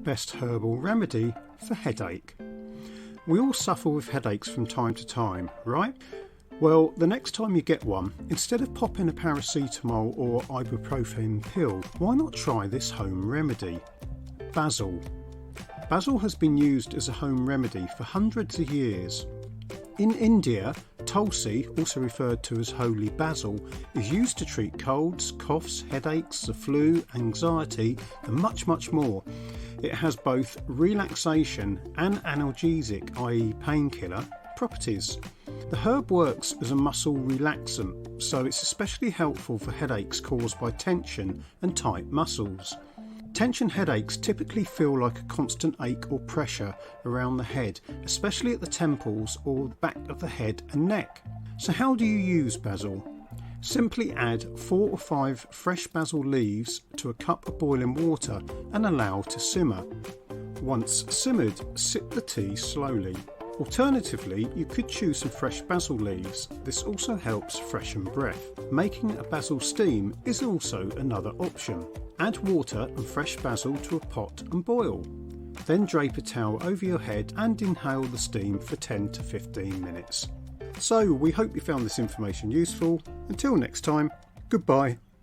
best herbal remedy for headache. We all suffer with headaches from time to time, right? Well, the next time you get one, instead of popping a paracetamol or ibuprofen pill, why not try this home remedy? Basil. Basil has been used as a home remedy for hundreds of years. In India, tulsi, also referred to as holy basil, is used to treat colds, coughs, headaches, the flu, anxiety and much more. It has both relaxation and analgesic, i.e. painkiller, properties. The herb works as a muscle relaxant, so it's especially helpful for headaches caused by tension and tight muscles. Tension headaches typically feel like a constant ache or pressure around the head, especially at the temples or the back of the head and neck. So how do you use basil? Simply add 4 or 5 fresh basil leaves to a cup of boiling water and allow to simmer. Once simmered, sip the tea slowly. Alternatively, you could choose some fresh basil leaves. This also helps freshen breath. Making a basil steam is also another option. Add water and fresh basil to a pot and boil. Then drape a towel over your head and inhale the steam for 10 to 15 minutes. So we hope you found this information useful. Until next time, goodbye.